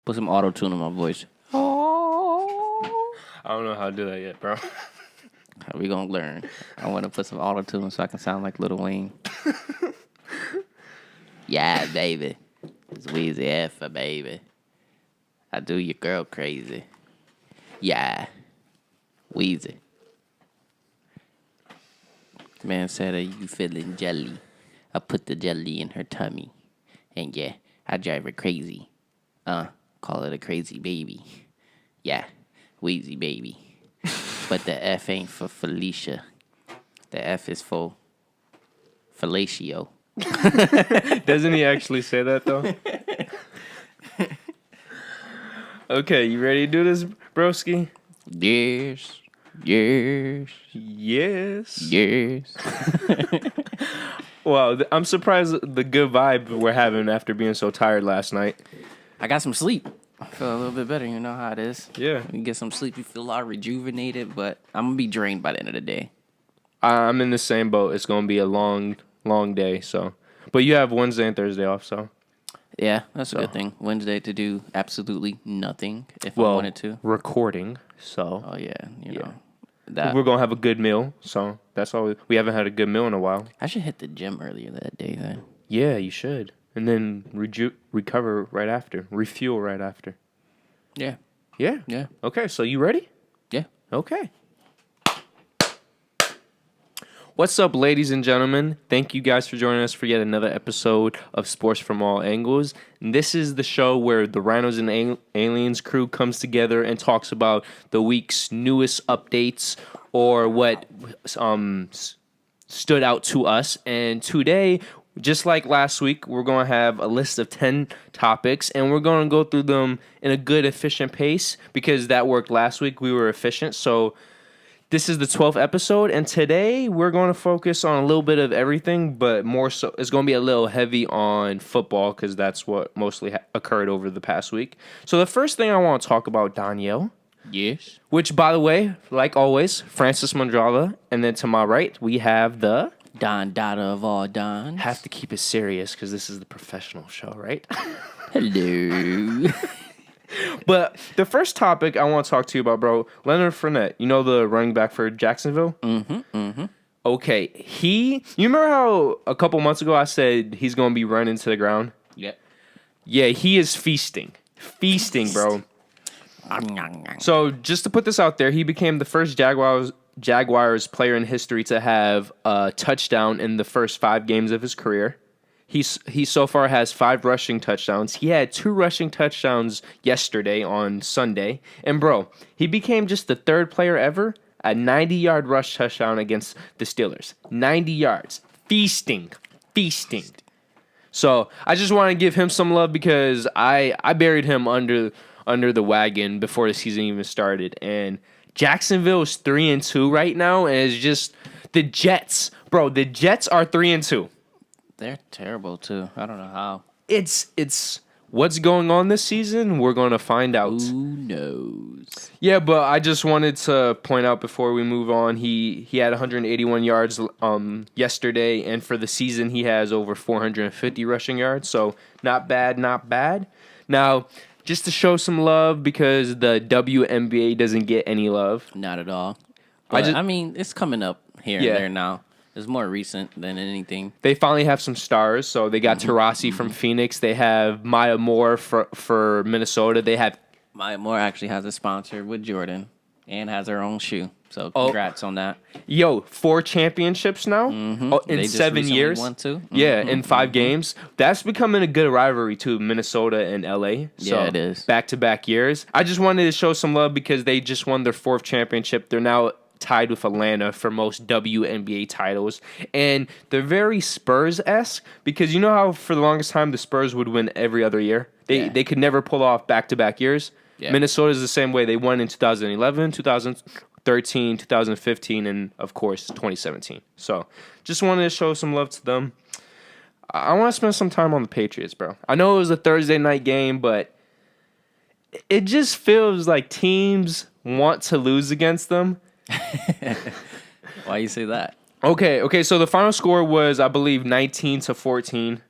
Put some auto-tune in my voice. I don't know how to do that yet, bro. How we gonna learn? I want to put some auto-tune so I can sound like Lil Wayne. Yeah, baby. It's Weezy F, baby. I do your girl crazy. Yeah. Weezy. Man said, are you feeling jelly? I put the jelly in her tummy. And yeah, I drive her crazy. Call it a crazy baby. Yeah, Weezy baby. But the F ain't for Felicia. The F is for fellatio. Doesn't he actually say that, though? Okay, you ready to do this, broski? Yes. Yes. Yes. Yes. Wow, I'm surprised the good vibe we're having after being so tired last night. I got some sleep. I feel a little bit better. You know how it is. Yeah. You get some sleep, you feel a lot rejuvenated, but I'm going to be drained by the end of the day. I'm in the same boat. It's going to be a long, long day, so. But you have Wednesday and Thursday off, so. Yeah, that's a good thing. Wednesday to do absolutely nothing if I wanted to. Recording, so. Oh, yeah. You know. We're going to have a good meal, so that's all. We haven't had a good meal in a while. I should hit the gym earlier that day, then. Yeah, you should. And then recover right after. Refuel right after. Yeah. Yeah? Yeah. Okay, so you ready? Yeah. Okay. What's up, ladies and gentlemen? Thank you guys for joining us for yet another episode of Sports from All Angles. And this is the show where the Rhinos and Aliens crew comes together and talks about the week's newest updates or what stood out to us. And today, just like last week, we're going to have a list of 10 topics, and we're going to go through them in a good, efficient pace because that worked last week. We were efficient, so this is the 12th episode, and today we're going to focus on a little bit of everything, but more so, it's going to be a little heavy on football because that's what mostly occurred over the past week. So the first thing I want to talk about, Donyhal. Yes. Which, by the way, like always, Francis Mandrala, and then to my right, we have the Don Dada of all Dons. Have to keep it serious because this is the professional show, right? Hello. But the first topic I want to talk to you about, bro, Leonard Fournette. You know the running back for Jacksonville? Okay, you remember how a couple months ago I said he's going to be running to the ground? Yeah. Yeah, he is feasting. Feasting, bro. So just to put this out there, he became the first Jaguars player in history to have a touchdown in the first 5 games of his career. He so far has 5 rushing touchdowns. He had 2 rushing touchdowns yesterday on Sunday. And, bro, he became just the 3rd player ever a 90-yard rush touchdown against the Steelers. 90 yards. Feasting. So I just want to give him some love because I buried him under the wagon before the season even started. And Jacksonville is 3-2 right now, and it's just the Jets. Bro, the Jets are 3-2. They're terrible, too. I don't know how. It's what's going on this season. We're going to find out. Who knows? Yeah, but I just wanted to point out before we move on, he had 181 yards yesterday, and for the season he has over 450 rushing yards. So not bad. Now, just to show some love because the WNBA doesn't get any love. Not at all. But, I mean, it's coming up here and there now. It's more recent than anything. They finally have some stars. So they got Taurasi from Phoenix. They have Maya Moore for Minnesota. They have Maya Moore actually has a sponsor with Jordan and has her own shoe. So congrats on that. 4 championships now in 7 years. Won too. Yeah, in 5 games. That's becoming a good rivalry too, Minnesota and LA. So yeah, it is. Back-to-back years. I just wanted to show some love because they just won their 4th championship. They're now tied with Atlanta for most WNBA titles. And they're very Spurs-esque because you know how for the longest time the Spurs would win every other year? They could never pull off back-to-back years. Yeah. Minnesota's the same way. They won in 2011, 2013, 2015, and, of course, 2017. So just wanted to show some love to them. I want to spend some time on the Patriots, bro. I know it was a Thursday night game, but it just feels like teams want to lose against them. Why you say that? Okay, so the final score was, I believe, 19-14.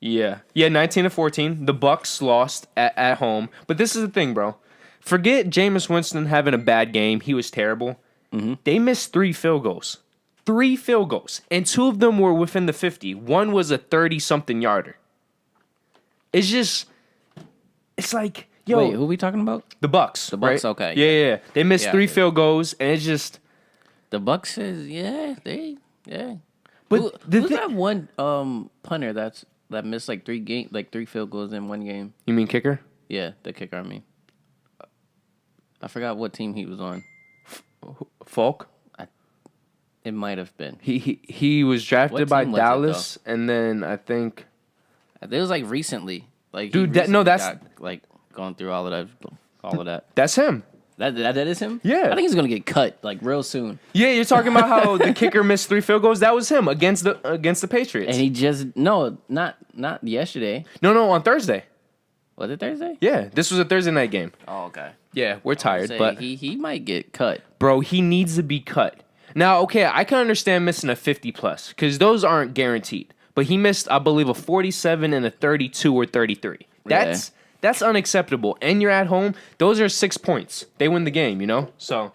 Yeah. Yeah, 19-14. The Bucks lost at home. But this is the thing, bro. Forget Jameis Winston having a bad game. He was terrible. Mm-hmm. They missed 3 field goals. 3 field goals. And 2 of them were within the 50. One was a 30-something yarder. It's just... It's like... Yo, Wait, who are we talking about? the Bucks. The Bucks, right? okay. Yeah. They missed Yeah, 3 okay. field goals, and it's just... The Bucks is But Who's that one punter that missed like 3 field goals in one game? You mean kicker? Yeah, the kicker. I mean, I forgot what team he was on. Falk? It might have been. He was drafted What by team was it, Dallas, and then I think... It was like recently. Like Dude, he recently that's... got, like going through all of that. That's him. That is him? Yeah. I think he's gonna get cut like real soon. Yeah, you're talking about how the kicker missed 3 field goals. That was him against the Patriots. And he just not yesterday. No, on Thursday. Was it Thursday? Yeah, this was a Thursday night game. Oh, okay. Yeah, we're tired, but he might get cut. bro, he needs to be cut. Now, okay, I can understand missing a 50 plus because those aren't guaranteed. But he missed, I believe, a 47 and a 32 or 33. That's unacceptable. And you're at home. Those are 6 points. They win the game, you know? So,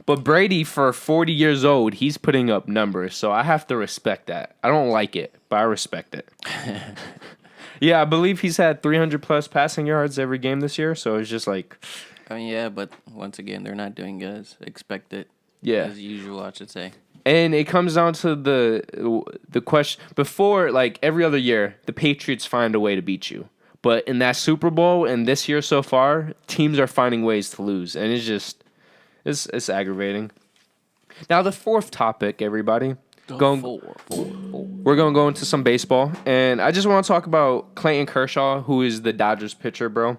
but Brady, for 40 years old, he's putting up numbers. So I have to respect that. I don't like it, but I respect it. Yeah, I believe he's had 300 plus passing yards every game this year. So it's just like... I mean, yeah, but once again, they're not doing as expected. Yeah. As usual, I should say. And it comes down to the question. Before, like, every other year, the Patriots find a way to beat you. But in that Super Bowl and this year so far, teams are finding ways to lose. And it's just, it's aggravating. Now, the fourth topic, everybody. We're going to go into some baseball. And I just want to talk about Clayton Kershaw, who is the Dodgers pitcher, bro.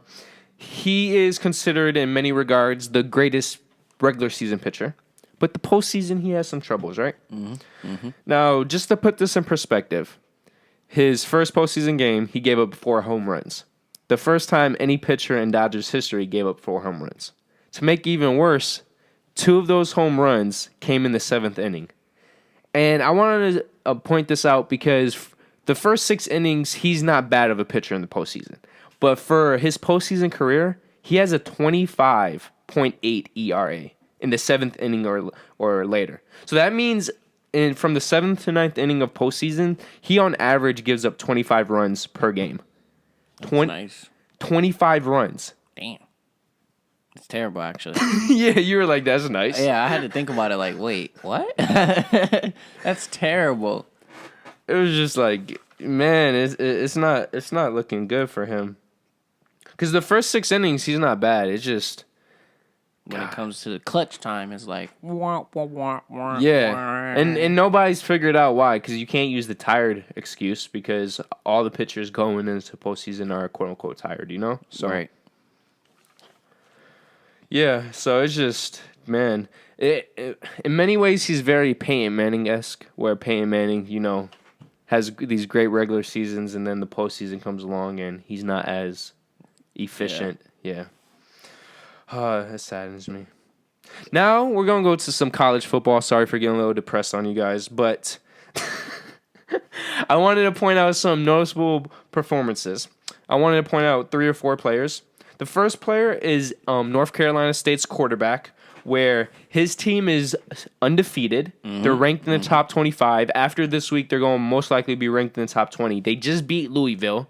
He is considered, in many regards, the greatest regular season pitcher. But the postseason, he has some troubles, right? Mm-hmm. Mm-hmm. Now, just to put this in perspective, his first postseason game, he gave up 4 home runs. The first time any pitcher in Dodgers history gave up 4 home runs. To make it even worse, 2 of those home runs came in the 7th inning. And I wanted to point this out because the first 6 innings, he's not bad of a pitcher in the postseason. But for his postseason career, he has a 25.8 ERA. In the 7th inning or later. So that means from the 7th to 9th inning of postseason, he on average gives up 25 runs per game. That's nice. 25 runs. Damn. It's terrible, actually. Yeah, you were like, that's nice. Yeah, I had to think about it like, wait, what? That's terrible. It was just like, man, it's not looking good for him. Because the first 6 innings, he's not bad. It's just... When it comes to the clutch time, it's like wah, wah, wah, wah, yeah, wah. and nobody's figured out why, because you can't use the tired excuse because all the pitchers going into postseason are quote unquote tired, you know. So right. Yeah, so it's just man, in many ways he's very Peyton Manning-esque, where Peyton Manning, you know, has these great regular seasons and then the postseason comes along and he's not as efficient. Yeah. That saddens me. Now we're going to go to some college football. Sorry for getting a little depressed on you guys, but I wanted to point out some noticeable performances. I wanted to point out 3 or 4 players. The first player is North Carolina State's quarterback, where his team is undefeated. Mm-hmm. They're ranked in the top 25. After this week, they're going to most likely be ranked in the top 20. They just beat Louisville,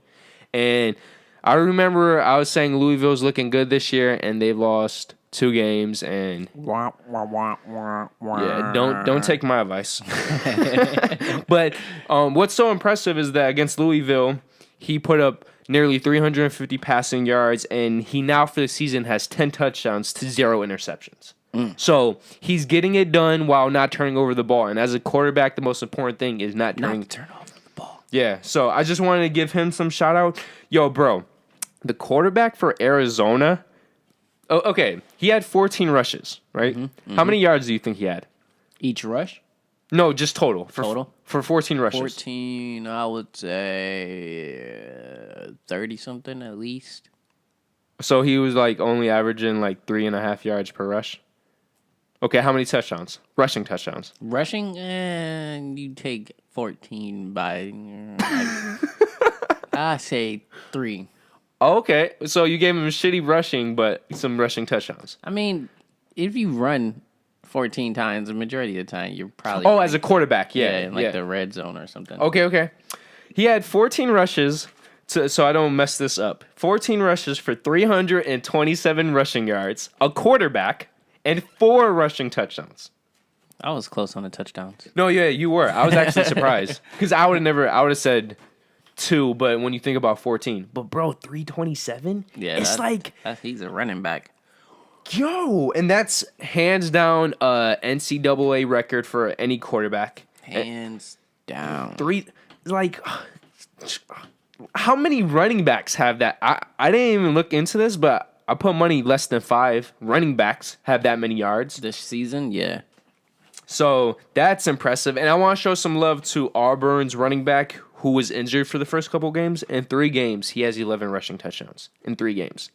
and I remember I was saying Louisville's looking good this year, and they've lost 2 games. And yeah, don't take my advice. But what's so impressive is that against Louisville, he put up nearly 350 passing yards, and he now for the season has 10 touchdowns to 0 interceptions. So he's getting it done while not turning over the ball. And as a quarterback, the most important thing is not turn over the ball. Yeah, so I just wanted to give him some shout out. Yo, bro, the quarterback for Arizona, okay, he had 14 rushes, right? Mm-hmm. How many yards do you think he had? Each rush? No, just total. Total? For 14 rushes. 14, I would say 30-something at least. So he was like only averaging like 3.5 yards per rush? Okay, how many touchdowns? Rushing touchdowns. Rushing, you take 14 by... I say 3. Okay, so you gave him shitty rushing, but some rushing touchdowns. I mean, if you run 14 times, the majority of the time, you're probably Oh, as a quarterback, yeah. in like the red zone or something. Okay. He had 14 rushes, so I don't mess this up. 14 rushes for 327 rushing yards, a quarterback, and 4 rushing touchdowns. I was close on the touchdowns. No, yeah, you were. I was actually surprised because I would have said 2, but when you think about 14, but bro, 327? Yeah, it's like he's a running back. Yo, and that's hands down NCAA record for any quarterback. Hands down. How many running backs have that? I didn't even look into this, but I put money less than 5 running backs have that many yards this season. Yeah. So that's impressive. And I want to show some love to Auburn's running back who was injured for the first couple games. In 3 games, he has 11 rushing touchdowns in 3 games.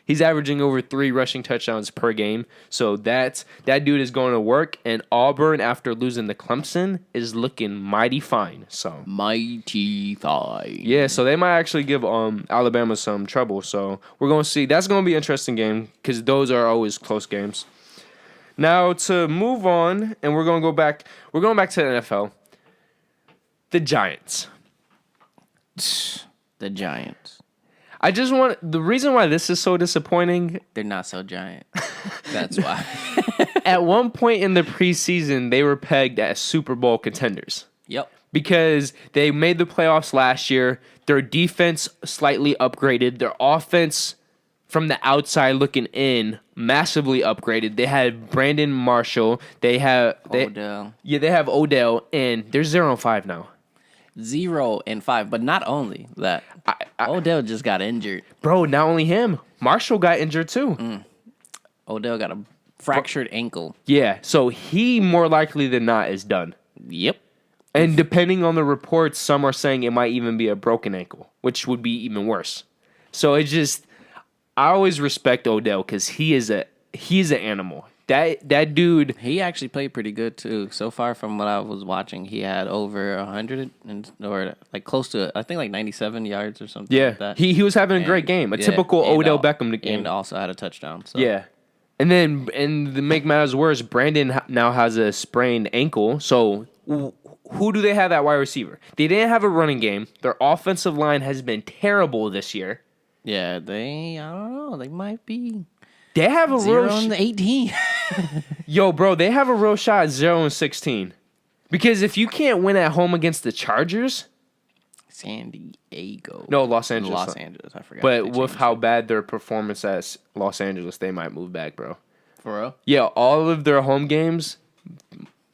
He's averaging over 3 rushing touchdowns per game. So that dude is going to work. And Auburn, after losing to Clemson, is looking mighty fine. So mighty fine. Yeah, so they might actually give Alabama some trouble. So we're going to see. That's going to be an interesting game because those are always close games. Now to move on, and we're going back to the NFL. The Giants. The Giants. The reason why this is so disappointing. They're not so giant. That's why. At one point in the preseason, they were pegged as Super Bowl contenders. Yep. Because they made the playoffs last year. Their defense slightly upgraded. Their offense, from the outside looking in, massively upgraded. They had Brandon Marshall. Odell. Yeah, they have Odell, and they're 0-5 now. 0-5, but not only that. Odell just got injured. Bro, not only him. Marshall got injured too. Odell got a fractured ankle. Yeah, so he more likely than not is done. Yep. And depending on the reports, some are saying it might even be a broken ankle, which would be even worse. So it's just, I always respect Odell because he's an animal. That dude, he actually played pretty good too. So far from what I was watching, he had over 100 or like close to, I think like 97 yards or something. Yeah, like that. He was having a great game, typical Odell Beckham game, and also had a touchdown. So. Yeah, and to make matters worse, Brandon now has a sprained ankle. So who do they have at wide receiver? They didn't have a running game. Their offensive line has been terrible this year. Yeah, I don't know. They might be. They have a 0-18. Yo, bro, they have a real shot at 0-16. Because if you can't win at home against the Chargers, San Diego. No, Los Angeles. Los Angeles, I forgot. But with how bad their performance at Los Angeles, they might move back, bro. For real? Yeah, all of their home games,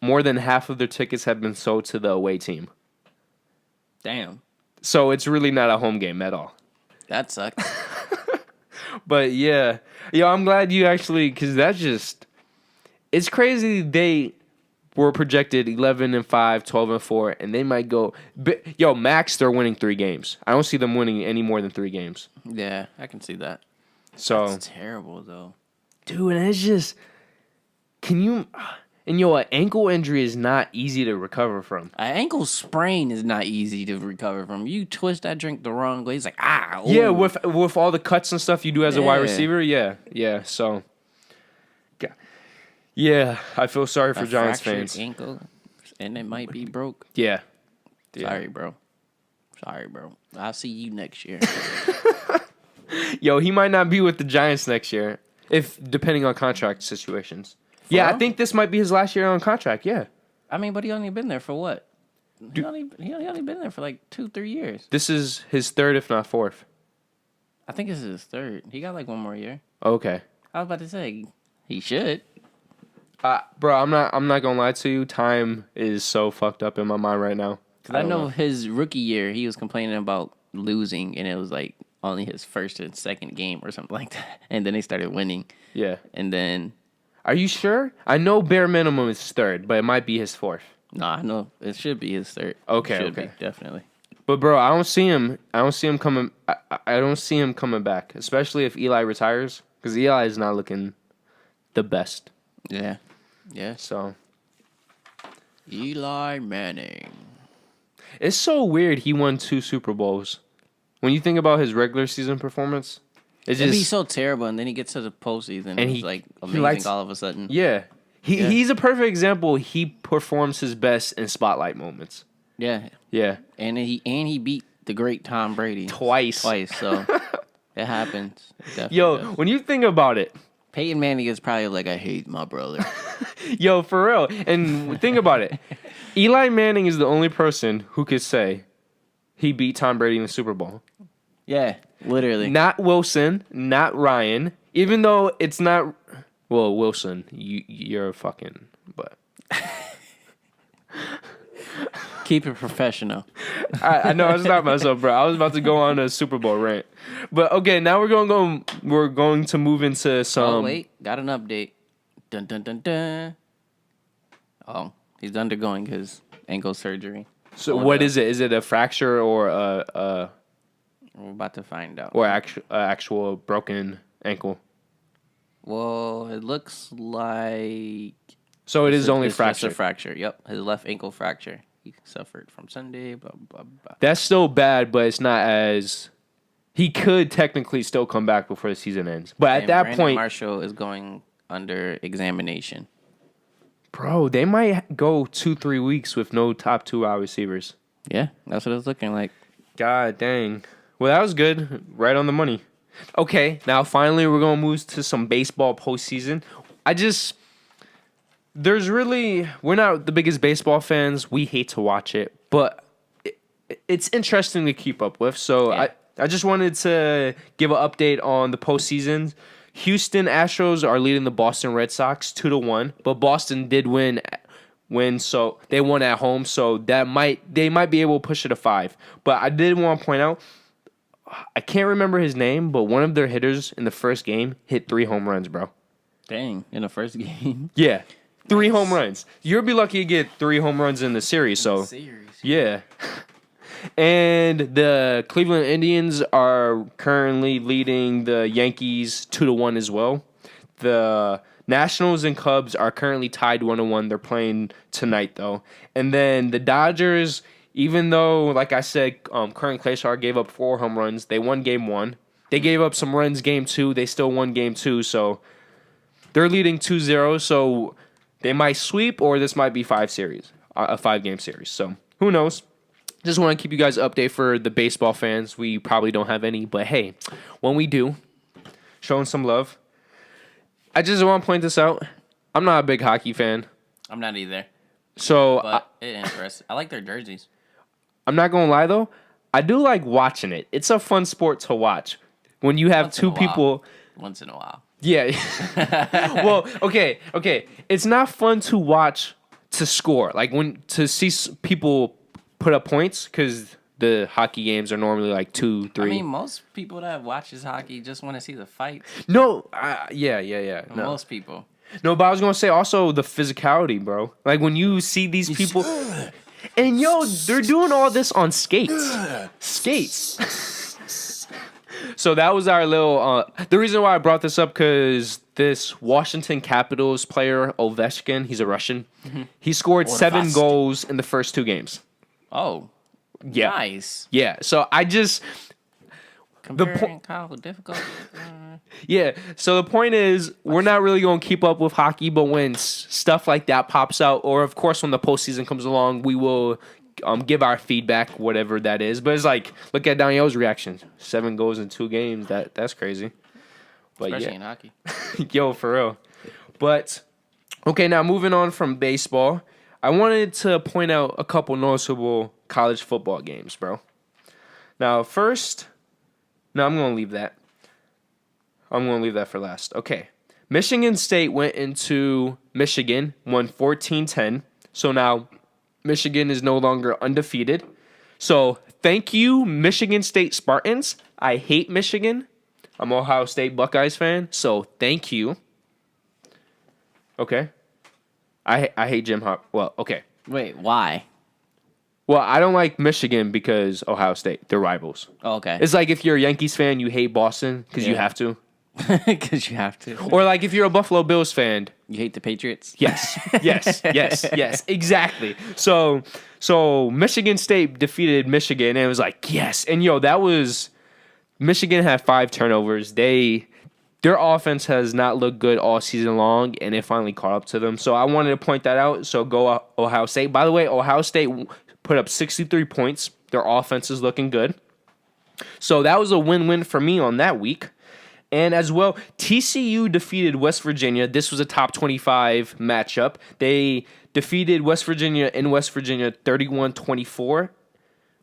more than half of their tickets have been sold to the away team. Damn. So it's really not a home game at all. That sucks. But yeah, I'm glad you actually, because that's just, it's crazy. They were projected 11-5, 12-4, and they might go. Max, they're winning 3 games. I don't see them winning any more than 3 games. Yeah, I can see that. So that's terrible though, dude. And it's just, can you? And an ankle injury is not easy to recover from. An ankle sprain is not easy to recover from. You twist that drink the wrong way, it's like, ah. Ooh. Yeah, with all the cuts and stuff you do as a wide receiver, yeah. So, yeah, I feel sorry for Giants fans. Ankle, and it might be broke. Yeah. Sorry, bro. I'll see you next year. Yo, he might not be with the Giants next year, depending on contract situations. Yeah, I think this might be his last year on contract, yeah. I mean, but he only been there for what? He only been there for like 2-3 years. This is his 3rd, if not 4th. I think this is his 3rd. He got like 1 more year. Okay. I was about to say, he should. Bro, I'm not gonna lie to you. Time is so fucked up in my mind right now. Because I know his rookie year, he was complaining about losing, and it was like only his 1st and 2nd game or something like that. And then they started winning. Yeah. And then... Are you sure? I know bare minimum is 3rd, but it might be his 4th. No, I know it should be his 3rd. Okay, Should be, definitely. But bro, I don't see him coming. I don't see him coming back, especially if Eli retires, because Eli is not looking the best. Yeah. So Eli Manning. It's so weird. He won 2 Super Bowls. when you think about his regular season performance, it's It'd be just so terrible, and then he gets to the postseason, and he's like amazing likes- all of a sudden. yeah. He's a perfect example. He performs his best in spotlight moments. Yeah, Yeah. and he beat the great Tom Brady Twice. so it happens. It definitely Yo, does. when you think about it, Peyton Manning is probably like, I hate my brother. yo, for real. And think about it. Eli Manning is the only person who could say he beat Tom Brady in the Super Bowl. Yeah, literally. Not Wilson, not Ryan. Even though it's not... Well, Wilson, you're fucking... But... Keep it professional. I know I stopped myself, bro. I was about to go on a Super Bowl rant. But okay, now we're going to move into some... Oh, wait. Got an update. Dun, dun, dun, dun. Oh, he's undergoing his ankle surgery. So what is it? Is it a fracture or We're about to find out. or actual broken ankle? Well, it looks like... So it is only it's fracture. Just a fracture. Yep, his left ankle fracture. He suffered from Sunday. Blah blah blah. That's still bad, but it's not as. He could technically still come back before the season ends, but at that Brandon point, Marshall is going under examination. bro, they might go 2-3 weeks with no top 2 wide receivers. Yeah, that's what it's looking like. God dang. Well, that was good. Right on the money. Okay, now finally we're gonna move to some baseball postseason. We're not the biggest baseball fans. We hate to watch it, but it's interesting to keep up with. So Yeah. I just wanted to give an update on the postseason. Houston Astros are leading the Boston Red Sox 2-1, but Boston did win, so they won at home. So they might be able to push it to 5. But I did want to point out, I can't remember his name, but one of their hitters in the first game hit 3 home runs, bro. Dang, in the first game. Yeah. 3 home runs. You'll be lucky to get 3 home runs in the series. Yeah. And the Cleveland Indians are currently leading the Yankees 2-1 as well. The Nationals and Cubs are currently tied 1-1. They're playing tonight, though. And then the Dodgers, even though, like I said, Curran Claystar gave up 4 home runs, they won Game 1. They gave up some runs Game 2. They still won Game 2, so they're leading 2-0, so they might sweep, or this might be a 5-game series. So who knows? Just want to keep you guys updated for the baseball fans. We probably don't have any, but hey, when we do, showing some love. I just want to point this out. I'm not a big hockey fan, I'm not either, so but it's interesting. I like their jerseys. I'm not gonna lie though. I do like watching it. It's a fun sport to watch when you have Once in a two while. people. Once in a while. Yeah. Well, okay. It's not fun to watch to score. Like to see people put up points, because the hockey games are normally like 2, 3. I mean, most people that watches hockey just want to see the fight. No. Yeah. No. Most people. No, but I was gonna say also the physicality, bro. Like when you see these people, and they're doing all this on skates. So that was our little. The reason why I brought this up, because this Washington Capitals player Ovechkin, he's a Russian. Mm-hmm. He scored 7 goals in the first 2 games. Oh, yeah, nice. Yeah. So I just comparing how difficult. Yeah. So the point is, we're not really going to keep up with hockey, but when stuff like that pops out, or of course when the postseason comes along, we will give our feedback, whatever that is. But it's like, look at Donyhal's reaction: 7 goals in 2 games. That's crazy. But especially in hockey. Yo, for real. But okay, now moving on from baseball, I wanted to point out a couple noticeable college football games, bro. Now, first, no, I'm going to leave that. I'm going to leave that for last. Okay. Michigan State went into Michigan, won 14-10. So now Michigan is no longer undefeated. So thank you, Michigan State Spartans. I hate Michigan. I'm an Ohio State Buckeyes fan, so thank you. Okay. I hate Jim Harbaugh. Well, okay. Wait, why? Well, I don't like Michigan because Ohio State. They're rivals. Oh, okay. It's like if you're a Yankees fan, you hate Boston because you have to. Because you have to. Or like if you're a Buffalo Bills fan. You hate the Patriots? Yes. Exactly. So Michigan State defeated Michigan, and it was like, yes. And that was Michigan had 5 turnovers. Their offense has not looked good all season long, and it finally caught up to them. So I wanted to point that out. So go Ohio State. By the way, Ohio State put up 63 points. Their offense is looking good. So that was a win-win for me on that week. And as well, TCU defeated West Virginia. This was a top 25 matchup. They defeated West Virginia in West Virginia 31-24.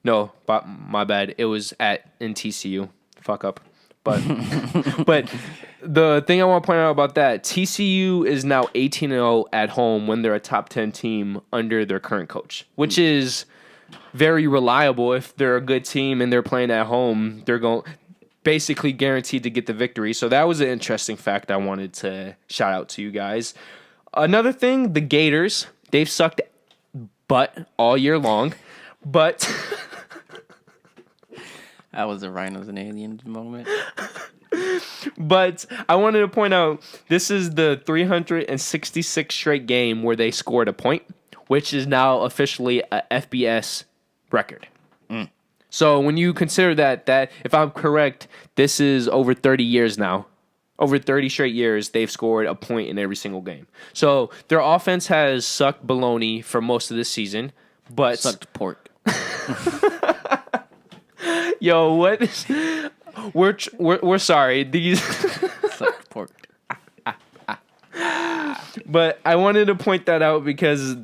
No, my bad. It was in TCU. Fuck up. But the thing I want to point out about that, TCU is now 18-0 at home when they're a top 10 team under their current coach, which is very reliable. If they're a good team and they're playing at home, they're going basically guaranteed to get the victory. So that was an interesting fact I wanted to shout out to you guys. Another thing, the Gators, they've sucked butt all year long, but That was a Rhinos and Aliens moment. But I wanted to point out, this is the 366th straight game where they scored a point, which is now officially a FBS record. So when you consider that if I'm correct, this is over 30 years now. Over 30 straight years, they've scored a point in every single game. So their offense has sucked baloney for most of the season, but Sucked pork. Yo, what? We're sorry. These Sucked pork. But I wanted to point that out because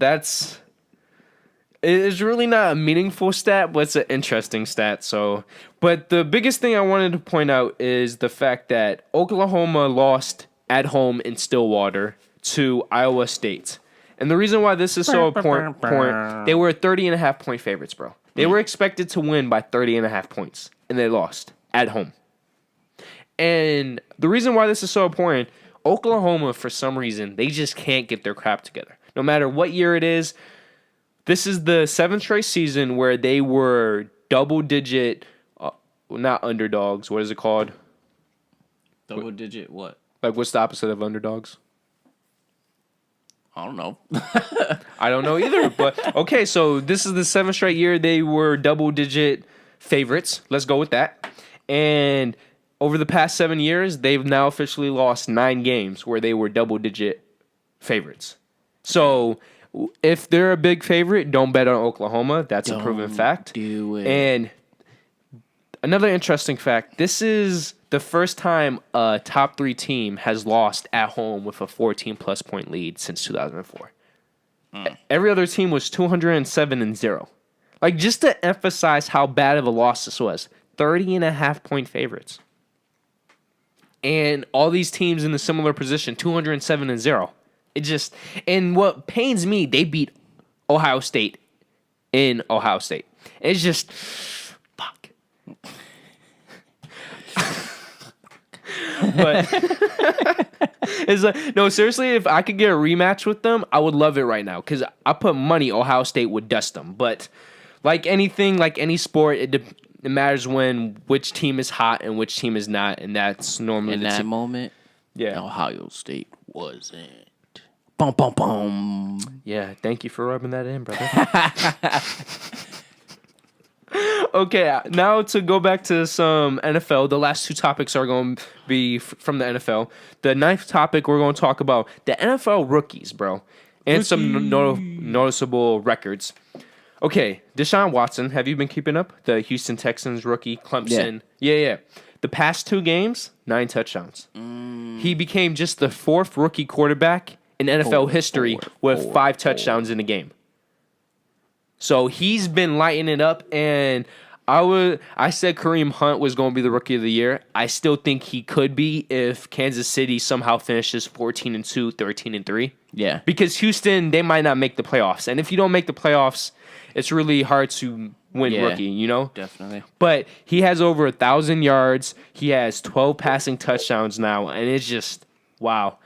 it's really not a meaningful stat, but it's an interesting stat. So, but the biggest thing I wanted to point out is the fact that Oklahoma lost at home in Stillwater to Iowa State. And the reason why this is so important, they were 30.5-point favorites, bro. They were expected to win by 30.5 points, and they lost at home. And the reason why this is so important, Oklahoma, for some reason, they just can't get their crap together. No matter what year it is, this is the 7th straight season where they were double-digit, not underdogs. What is it called? Double-digit what? Like, what's the opposite of underdogs? I don't know. I don't know either. But, okay, so this is the 7th straight year they were double-digit favorites. Let's go with that. And over the past 7 years, they've now officially lost 9 games where they were double-digit favorites. So if they're a big favorite, don't bet on Oklahoma. That's a proven fact. Do it. And another interesting fact, this is the first time a top 3 team has lost at home with a 14-plus point lead since 2004. Every other team was 207-0. Like, just to emphasize how bad of a loss this was, 30.5-point favorites. And all these teams in a similar position, 207-0. It just, and what pains me, they beat Ohio State in Ohio State. It's just, fuck. But it's like, no, seriously, if I could get a rematch with them, I would love it right now because I put money Ohio State would dust them. But like anything, like any sport, it matters which team is hot and which team is not, and that's normally in that moment. Yeah, Ohio State wasn't. Boom, boom, boom. Yeah, thank you for rubbing that in, brother. Okay, now to go back to some NFL. The last 2 topics are going to be from the NFL. The 9th topic, we're going to talk about the NFL rookies, bro, and some noticeable records. Okay, Deshaun Watson, have you been keeping up? The Houston Texans rookie, Clemson. Yeah. The past 2 games, 9 touchdowns. He became just the 4th rookie quarterback in NFL history with 5 touchdowns in a game. So he's been lighting it up, and I said Kareem Hunt was going to be the rookie of the year. I still think he could be if Kansas City somehow finishes 14-2, 13-3. Yeah. Because Houston, they might not make the playoffs. And if you don't make the playoffs, it's really hard to win rookie, you know? Definitely. But he has over 1,000 yards. He has 12 passing touchdowns now, and it's just, wow.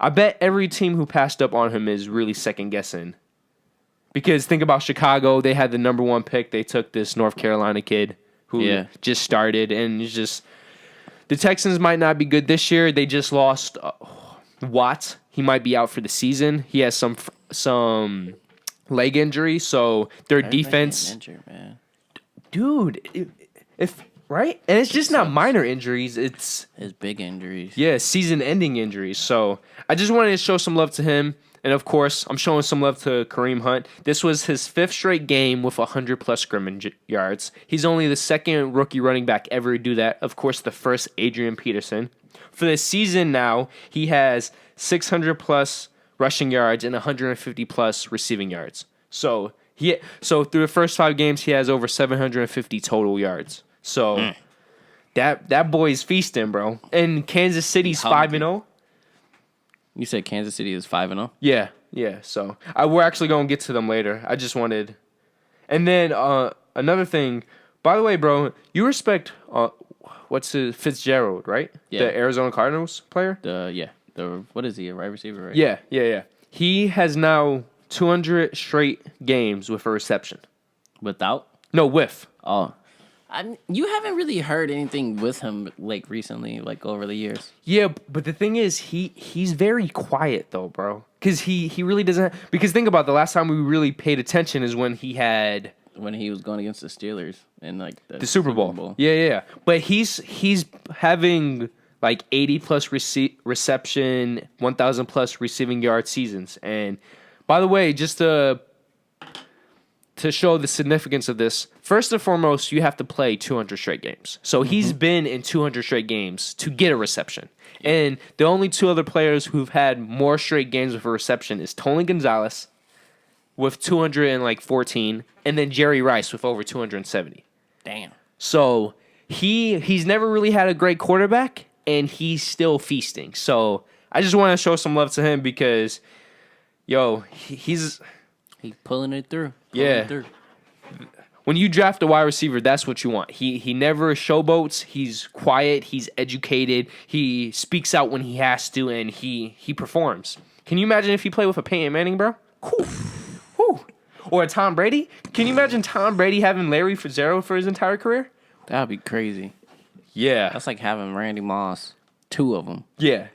I bet every team who passed up on him is really second-guessing. Because think about Chicago. They had the number 1 pick. They took this North Carolina kid who just started. And it's just, the Texans might not be good this year. They just lost Watt. He might be out for the season. He has some leg injury. So their defense. Injured, man. Dude, if right? And it's just not minor injuries. It's big injuries. yeah, season-ending injuries. So I just wanted to show some love to him. And, of course, I'm showing some love to Kareem Hunt. This was his 5th straight game with 100-plus scrimmage yards. He's only the 2nd rookie running back ever to do that. Of course, the first, Adrian Peterson. For the season now, he has 600-plus rushing yards and 150-plus receiving yards. So through the first 5 games, he has over 750 total yards. So that boy's feasting, bro. And Kansas City's 5-0. You said Kansas City is 5-0? Yeah. So we're actually going to get to them later. I just wanted... And then another thing. By the way, bro, you respect... what's his... Fitzgerald, right? Yeah. The Arizona Cardinals player? What is he, a wide receiver, right? Yeah. He has now 200 straight games with a reception. Without? No, with. Oh. You haven't really heard anything with him like recently, like over the years. Yeah, but the thing is, he's very quiet though, bro. Because he really doesn't. Because think about it, the last time we really paid attention is when he was going against the Steelers in like the Super Bowl. Yeah. But he's having like 80+ reception, 1,000+ receiving yard seasons. And by the way, just to show the significance of this, first and foremost, you have to play 200 straight games. So he's been in 200 straight games to get a reception. And the only 2 other players who've had more straight games with a reception is Tony Gonzalez with 214, and then Jerry Rice with over 270. Damn. So he's never really had a great quarterback, and he's still feasting. So I just want to show some love to him because, he's pulling it through. When you draft a wide receiver, that's what you want. He never showboats. He's quiet. He's educated. He speaks out when he has to, and he performs. Can you imagine if he played with a Peyton Manning, bro? Whew. Or a Tom Brady? Can you imagine Tom Brady having Larry Fitzgerald for his entire career? That would be crazy. Yeah. That's like having Randy Moss. 2 of them. Yeah.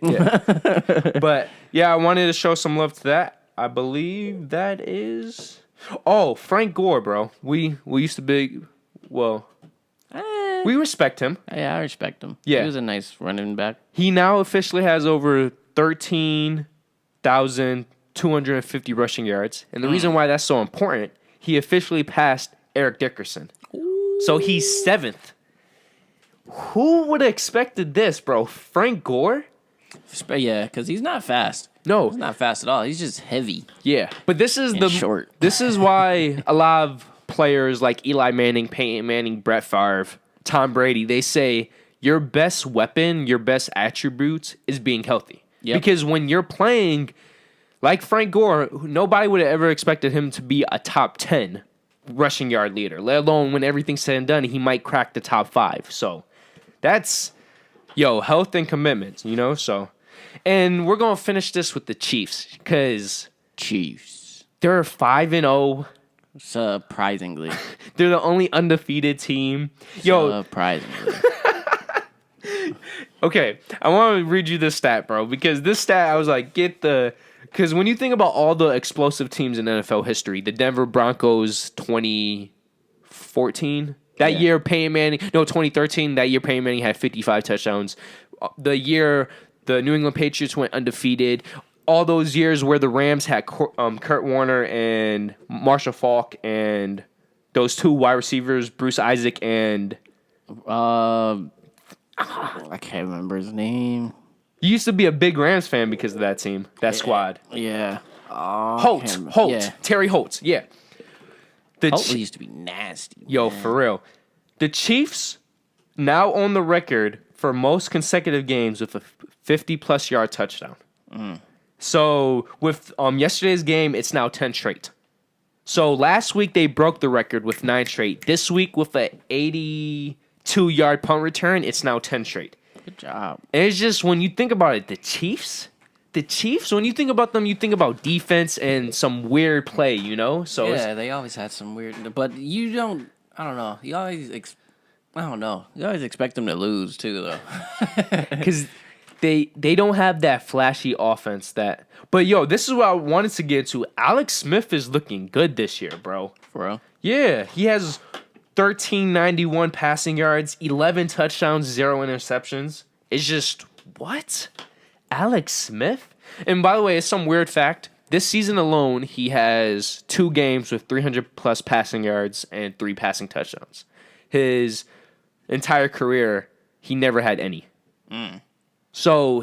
But, I wanted to show some love to that. I believe that is... Oh, Frank Gore, bro. We used to be... Well, we respect him. Yeah, I respect him. Yeah. He was a nice running back. He now officially has over 13,250 rushing yards. And the reason why that's so important, he officially passed Eric Dickerson. Ooh. So he's 7th. Who would have expected this, bro? Frank Gore? Yeah, because he's not fast. No. He's not fast at all. He's just heavy. Yeah. But this is short. This is why a lot of players like Eli Manning, Peyton Manning, Brett Favre, Tom Brady, they say your best weapon, your best attribute is being healthy. Yep. Because when you're playing like Frank Gore, nobody would have ever expected him to be a top 10 rushing yard leader, let alone when everything's said and done, he might crack the top 5. So that's, health and commitment, so. And we're going to finish this with the Chiefs because they're 5-0. Surprisingly. They're the only undefeated team. Surprisingly. Okay, I want to read you this stat, bro, because this stat, I was like, because when you think about all the explosive teams in NFL history, the Denver Broncos 2014, that year Peyton Manning, 2013, that year Peyton Manning had 55 touchdowns. The year the New England Patriots went undefeated. All those years where the Rams had Kurt Warner and Marshall Faulk and those 2 wide receivers, Bruce Isaac and... I can't remember his name. You used to be a big Rams fan because of that team, that squad. Yeah. Holtz. Yeah. Terry Holtz, yeah. Holtz used to be nasty. For real. The Chiefs now on the record for most consecutive games with a 50+ yard touchdown. So with yesterday's game, it's now 10 straight. So last week they broke the record with 9 straight. This week with an 82-yard punt return, it's now 10 straight. Good job. And it's just, when you think about it, the Chiefs, when you think about them, you think about defense and some weird play, So yeah, they always had some weird, but you don't. I don't know. You always expect them to lose too, though. Because they don't have that flashy offense that. But this is what I wanted to get to. Alex Smith is looking good this year, bro. For real? Yeah, he has 1391 passing yards, 11 touchdowns, 0 interceptions. It's just, what? Alex Smith? And by the way, it's some weird fact. This season alone, he has 2 games with 300-plus passing yards and 3 passing touchdowns. His entire career, he never had any. So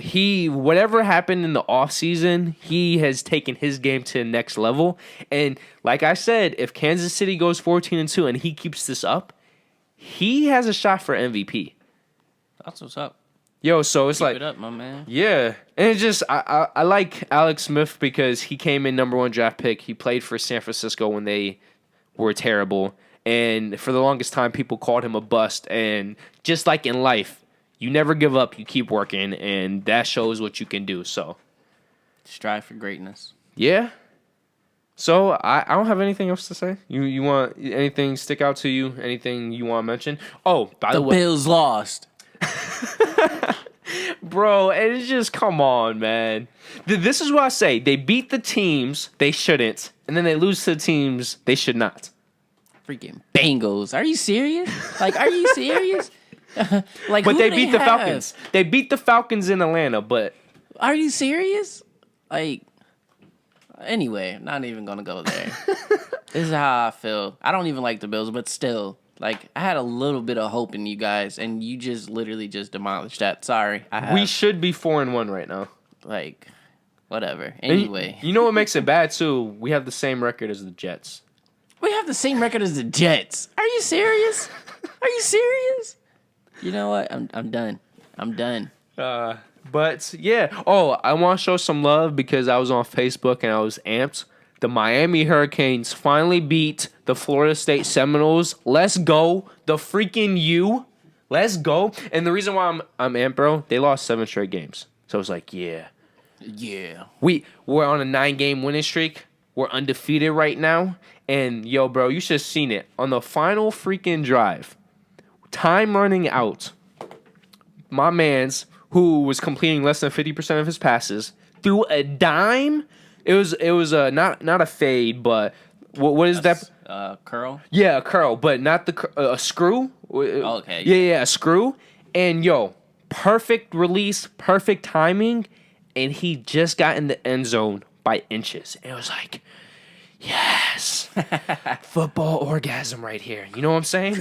whatever happened in the offseason, he has taken his game to the next level. And like I said, if Kansas City goes 14-2 and he keeps this up, he has a shot for MVP. That's what's up. Yo, so it's Keep like, it up, my man. yeah. And it's just, I like Alex Smith because he came in number 1 draft pick. He played for San Francisco when they were terrible. And for the longest time, people called him a bust. And just like in life, you never give up. You keep working, and that shows what you can do. So, Strive for greatness. yeah. So I don't have anything else to say. You want anything stick out to you? Anything you want to mention? Oh, by the way, Bills lost. bro, and it's just, come on, man. This is what I say. They beat the teams they shouldn't, and then they lose to the teams they should not. Freaking Bengals. Are you serious? Like, are you serious? Like, But who they do beat the have? Falcons. They beat the Falcons in Atlanta, but Are you serious? Like, anyway, not even gonna go there. This is how I feel. I don't even like the Bills, but still, like, I had a little bit of hope in you guys, and you just literally just demolished that. Sorry, we should be 4-1 right now. like, whatever. And Anyway, you know what makes it bad too? We have the same record as the Jets. we have the same record as the Jets. Are you serious? Are you serious? You know what? I'm done. I'm done. But yeah. Oh, I want to show some love because I was on Facebook and I was amped. The Miami Hurricanes finally beat the Florida State Seminoles. Let's go. The freaking U. Let's go. And the reason why I'm amped, bro, they lost 7 straight games. So I was like, yeah. Yeah. We're on a 9-game winning streak. We're undefeated right now. And yo, bro, you should have seen it. On the final freaking drive, time running out, my man's, who was completing less than 50% of his passes, threw a dime. It was not a fade, but what is that? Curl? Yeah, a curl, but not a screw. Okay. Yeah, a screw. And yo, perfect release, perfect timing, and he just got in the end zone by inches. And it was like, yes, football orgasm right here. You know what I'm saying?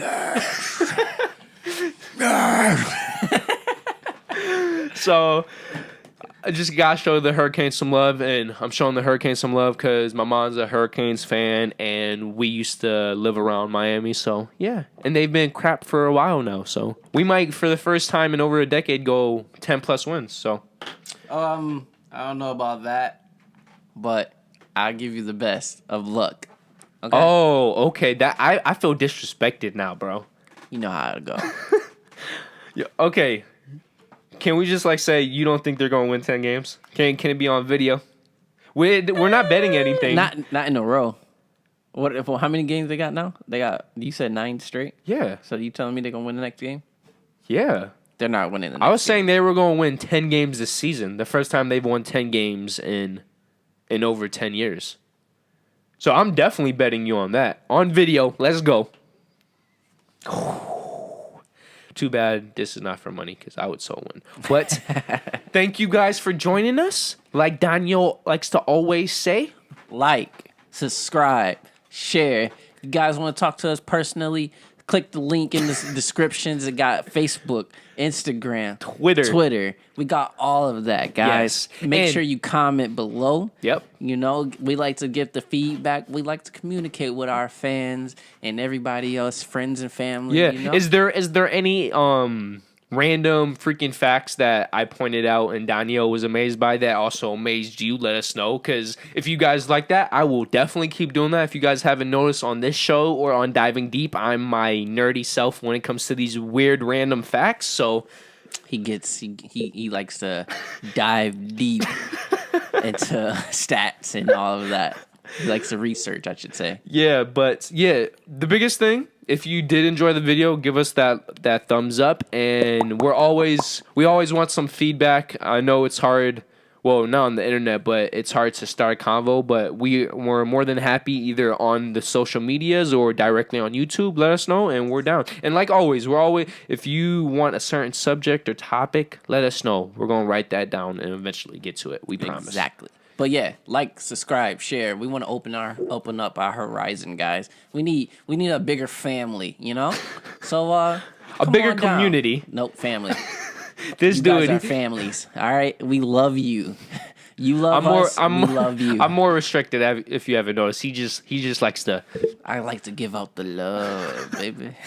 So I just gotta show the Hurricanes some love, and I'm showing the Hurricanes some love because my mom's a Hurricanes fan, and we used to live around Miami. So yeah, and they've been crap for a while now. So we might, for the first time in over a decade, go 10+ wins. So I don't know about that, but I'll give you the best of luck. Okay? oh, okay. That I feel disrespected now, bro. You know how to go. Yeah, okay. Can we just say you don't think they're gonna win 10 games? Can it be on video? We're not betting anything. Not in a row. How many games they got now? You said 9 straight? Yeah, So you telling me they're gonna win the next game? yeah. They're not winning the next I was game. saying they were going to win 10 games this season. The first time they've won 10 games in over 10 years. So I'm definitely betting you on that. On video, let's go. Too bad this is not for money because I would so win. But thank you guys for joining us. Like Daniel likes to always say. Like, subscribe, share. If you guys want to talk to us personally, click the link in the descriptions. It got Facebook, Instagram, Twitter. We got all of that, guys. Yes. Make And- sure you comment below. Yep. You know, we like to give the feedback. We like to communicate with our fans and everybody else, friends and family. Yeah. You know? Is there any random freaking facts that I pointed out and Daniel was amazed by that also amazed you? Let us know, because if you guys like that, I will definitely keep doing that. If you guys haven't noticed on this show or on Diving Deep, I'm my nerdy self when it comes to these weird random facts. So he likes to dive deep into stats and all of that. He likes to research, I should say. yeah, but yeah, the biggest thing, if you did enjoy the video, give us that thumbs up, and we always want some feedback. I know it's hard well, not on the internet, but it's hard to start a convo. But we're more than happy either on the social medias or directly on YouTube. Let us know, and we're down. And like always, if you want a certain subject or topic, let us know. We're gonna write that down and eventually get to it. We promise. Exactly. But yeah, like, subscribe, share. We want to open up our horizon, guys. We need a bigger family, you know. So a bigger community. Nope, family. This you dude, guys are families. All right, we love you. You love us. We love you. I'm more restricted. If you haven't noticed, he just likes to. I like to give out the love, baby.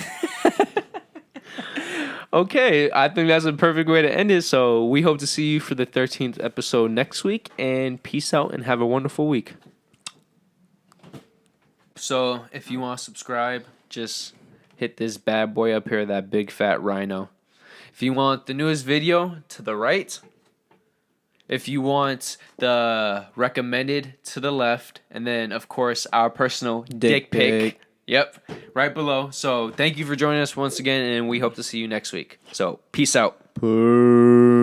Okay, I think that's a perfect way to end it. So we hope to see you for the 13th episode next week. And peace out and have a wonderful week. So if you want to subscribe, just hit this bad boy up here, that big fat rhino. If you want the newest video, to the right. If you want the recommended, to the left. And then, of course, our personal dick pic. Yep, right below. So thank you for joining us once again, and we hope to see you next week. So peace out. Peace.